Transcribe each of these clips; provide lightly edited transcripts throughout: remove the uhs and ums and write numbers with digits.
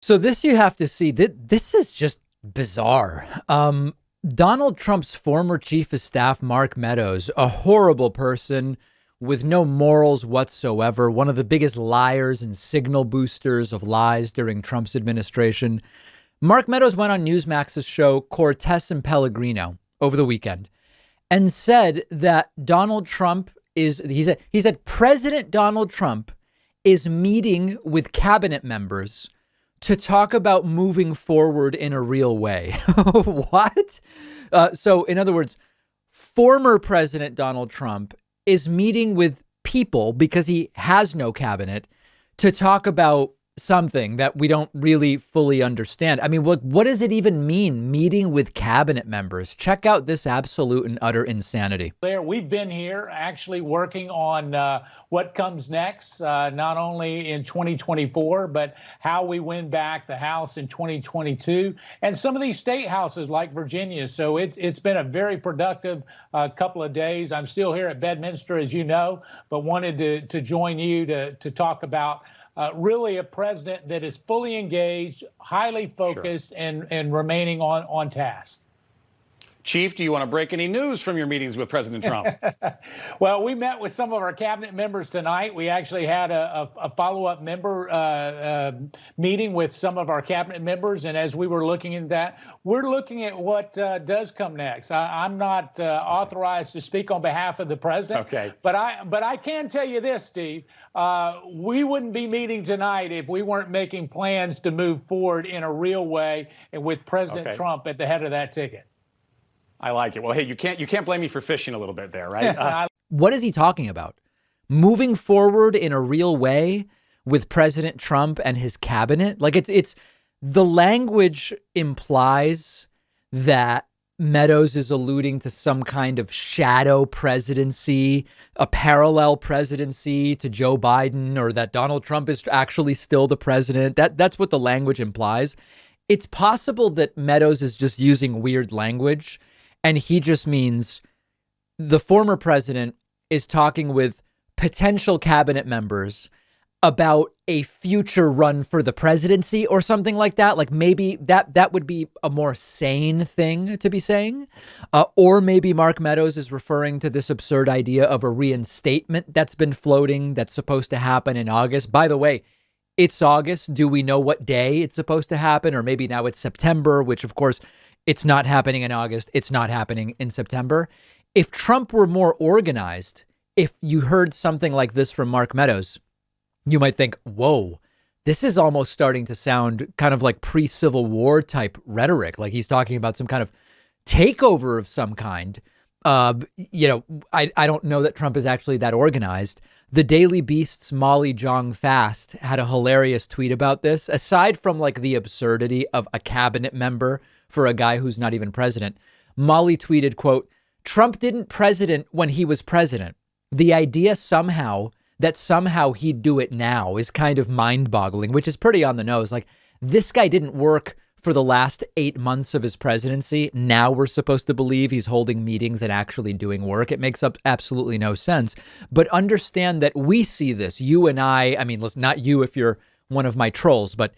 So this you have to see. This is just bizarre. Donald Trump's former chief of staff, Mark Meadows, a horrible person with no morals whatsoever, one of the biggest liars and signal boosters of lies during Trump's administration. Mark Meadows went on Newsmax's show Cortez and Pellegrino over the weekend and said that Donald Trump he said President Donald Trump is meeting with cabinet members to talk about moving forward in a real way. What? So, in other words, former President Donald Trump is meeting with people because he has no cabinet to talk about something that we don't really fully understand. I mean, what does it even mean, meeting with cabinet members? Check out this absolute and utter insanity. We've been here actually working on what comes next, not only in 2024, but how we win back the House in 2022 and some of these state houses like Virginia. So it's been a very productive couple of days. I'm still here at Bedminster, as you know, but wanted to join you to talk about really a president that is fully engaged, highly focused, and remaining on task. Chief, do you want to break any news from your meetings with President Trump? Well, we met with some of our cabinet members tonight. We actually had a follow-up member meeting with some of our cabinet members. And as we were looking at that, we're looking at what does come next. I'm not authorized to speak on behalf of the president. Okay. But I can tell you this, Steve. We wouldn't be meeting tonight if we weren't making plans to move forward in a real way and with President Trump at the head of that ticket. I like it. Well, hey, you can't blame me for fishing a little bit there, right? What is he talking about? Moving forward in a real way with President Trump and his cabinet? Like it's the language implies that Meadows is alluding to some kind of shadow presidency, a parallel presidency to Joe Biden, or that Donald Trump is actually still the president. That's what the language implies. It's possible that Meadows is just using weird language, and he just means the former president is talking with potential cabinet members about a future run for the presidency or something like that. Like maybe that would be a more sane thing to be saying. Or maybe Mark Meadows is referring to this absurd idea of a reinstatement that's been floating that's supposed to happen in August. By the way, it's August. Do we know what day it's supposed to happen? Or maybe now it's September, which of course it's not happening in August. It's not happening in September. If Trump were more organized, if you heard something like this from Mark Meadows, you might think, whoa, this is almost starting to sound kind of like pre-Civil War type rhetoric. Like he's talking about some kind of takeover of some kind. I don't know that Trump is actually that organized. The Daily Beast's Molly Jong Fast had a hilarious tweet about this. Aside from like the absurdity of a cabinet member for a guy who's not even president, Molly tweeted, quote, Trump didn't president when he was president. The idea that somehow he'd do it now is kind of mind boggling, which is pretty on the nose. Like this guy didn't work for the last 8 months of his presidency. Now we're supposed to believe he's holding meetings and actually doing work. It makes absolutely no sense. But understand that we see this, you and I mean, listen, not you if you're one of my trolls, but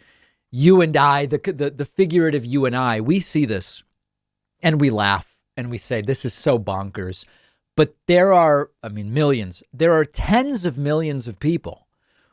you and I, the figurative you and I, we see this and we laugh and we say, this is so bonkers. But there are, millions, there are tens of millions of people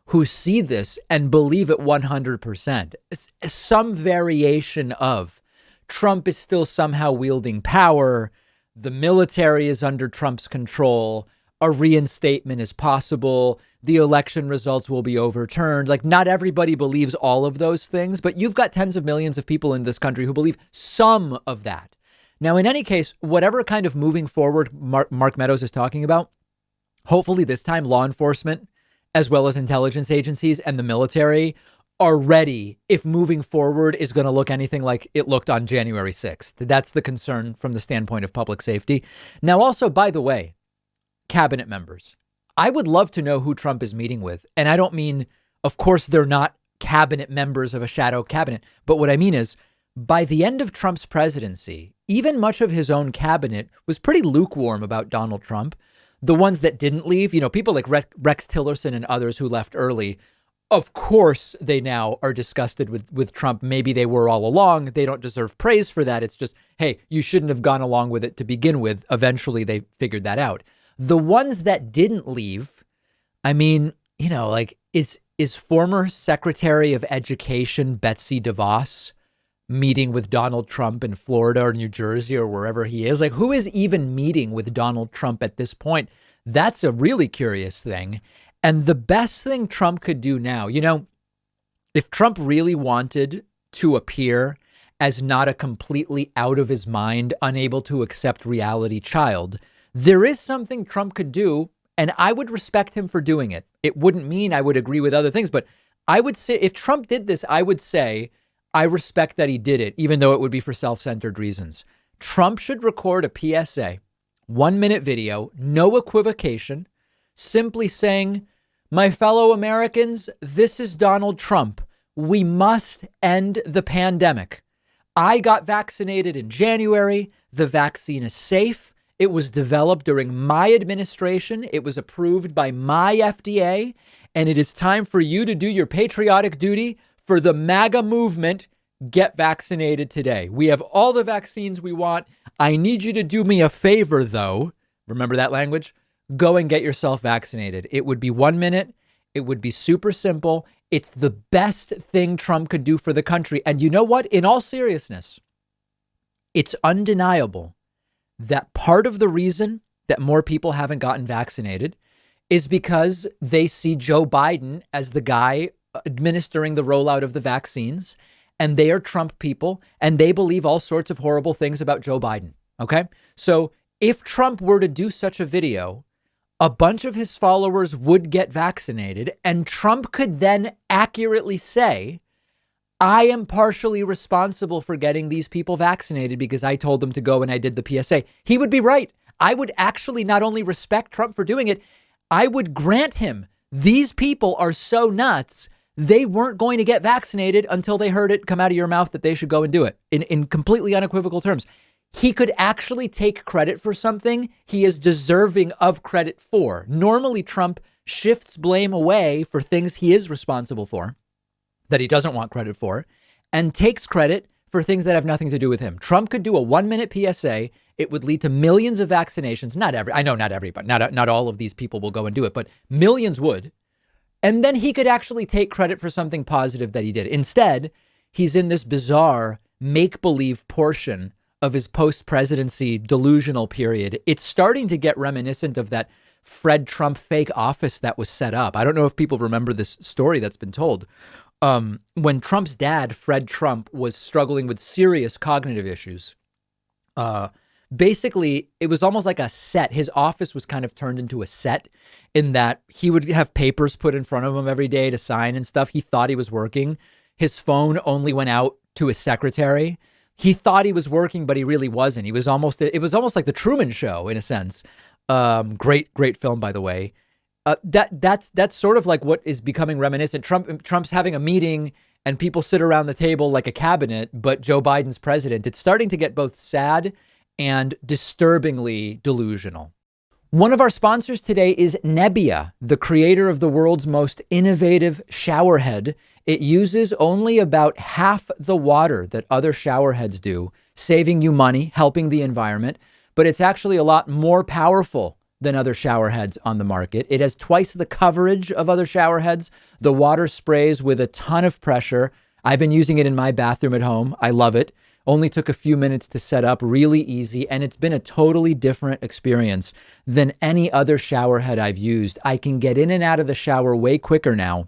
who see this and believe it 100%. It's some variation of Trump is still somehow wielding power. The military is under Trump's control. A reinstatement is possible. The election results will be overturned. Like not everybody believes all of those things, but you've got tens of millions of people in this country who believe some of that. Now, in any case, whatever kind of moving forward Mark Meadows is talking about, hopefully this time law enforcement, as well as intelligence agencies and the military are ready if moving forward is going to look anything like it looked on January 6th. That's the concern from the standpoint of public safety. Now, also, by the way, cabinet members, I would love to know who Trump is meeting with. And I don't mean, of course, they're not cabinet members of a shadow cabinet. But what I mean is, by the end of Trump's presidency, even much of his own cabinet was pretty lukewarm about Donald Trump. The ones that didn't leave, people like Rex Tillerson and others who left early Of course, they now are disgusted with Trump. Maybe they were all along. They don't deserve praise for that. It's just, hey, you shouldn't have gone along with it to begin with. Eventually, they figured that out. The ones that didn't leave, I mean, you know, like, is former Secretary of Education Betsy DeVos meeting with Donald Trump in Florida or New Jersey or wherever he is? Like, who is even meeting with Donald Trump at this point? That's a really curious thing. And the best thing Trump could do now, you know, if Trump really wanted to appear as not a completely out of his mind, unable to accept reality child, there is something Trump could do, and I would respect him for doing it. It wouldn't mean I would agree with other things, but I would say if Trump did this, I would say I respect that he did it, even though it would be for self-centered reasons. Trump should record a PSA, 1-minute video, no equivocation, simply saying, my fellow Americans, this is Donald Trump. We must end the pandemic. I got vaccinated in January. The vaccine is safe. It was developed during my administration. It was approved by my FDA. And it is time for you to do your patriotic duty for the MAGA movement. Get vaccinated today. We have all the vaccines we want. I need you to do me a favor, though. Remember that language? Go and get yourself vaccinated. It would be 1 minute. It would be super simple. It's the best thing Trump could do for the country. And you know what? In all seriousness, it's undeniable that part of the reason that more people haven't gotten vaccinated is because they see Joe Biden as the guy administering the rollout of the vaccines. And they are Trump people, and they believe all sorts of horrible things about Joe Biden. Okay? So if Trump were to do such a video, a bunch of his followers would get vaccinated, and Trump could then accurately say, I am partially responsible for getting these people vaccinated because I told them to go and I did the PSA. He would be right. I would actually not only respect Trump for doing it, I would grant him these people are so nuts. They weren't going to get vaccinated until they heard it come out of your mouth that they should go and do it in completely unequivocal terms. He could actually take credit for something he is deserving of credit for. Normally, Trump shifts blame away for things he is responsible for that he doesn't want credit for and takes credit for things that have nothing to do with him. Trump could do a 1-minute PSA. It would lead to millions of vaccinations. I know not everybody, not all of these people will go and do it, but millions would. And then he could actually take credit for something positive that he did. Instead, he's in this bizarre make-believe portion of his post-presidency delusional period. It's starting to get reminiscent of that Fred Trump fake office that was set up. I don't know if people remember this story that's been told. When Trump's dad, Fred Trump, was struggling with serious cognitive issues, basically, it was almost like a set. His office was kind of turned into a set in that he would have papers put in front of him every day to sign and stuff. He thought he was working. His phone only went out to his secretary. He thought he was working, but he really wasn't. It was almost like the Truman Show in a sense. Great film, by the way. That's sort of like what is becoming reminiscent. Trump's having a meeting and people sit around the table like a cabinet, but Joe Biden's president. It's starting to get both sad and disturbingly delusional. One of our sponsors today is Nebbia, the creator of the world's most innovative shower head. It uses only about half the water that other shower heads do, saving you money, helping the environment, but it's actually a lot more powerful than other shower heads on the market. It has twice the coverage of other shower heads. The water sprays with a ton of pressure. I've been using it in my bathroom at home. I love it. Only took a few minutes to set up, really easy, and it's been a totally different experience than any other shower head I've used. I can get in and out of the shower way quicker now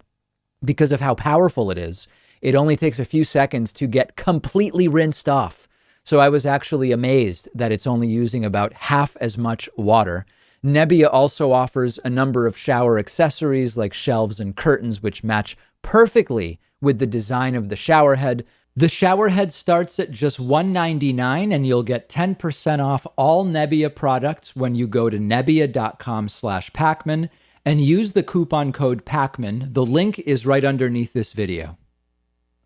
because of how powerful it is. It only takes a few seconds to get completely rinsed off. So I was actually amazed that it's only using about half as much water. Nebbia also offers a number of shower accessories like shelves and curtains, which match perfectly with the design of the shower head. The shower head starts at just $199 and you'll get 10% off all Nebbia products when you go to nebbia.com/Pacman and use the coupon code Pacman. The link is right underneath this video.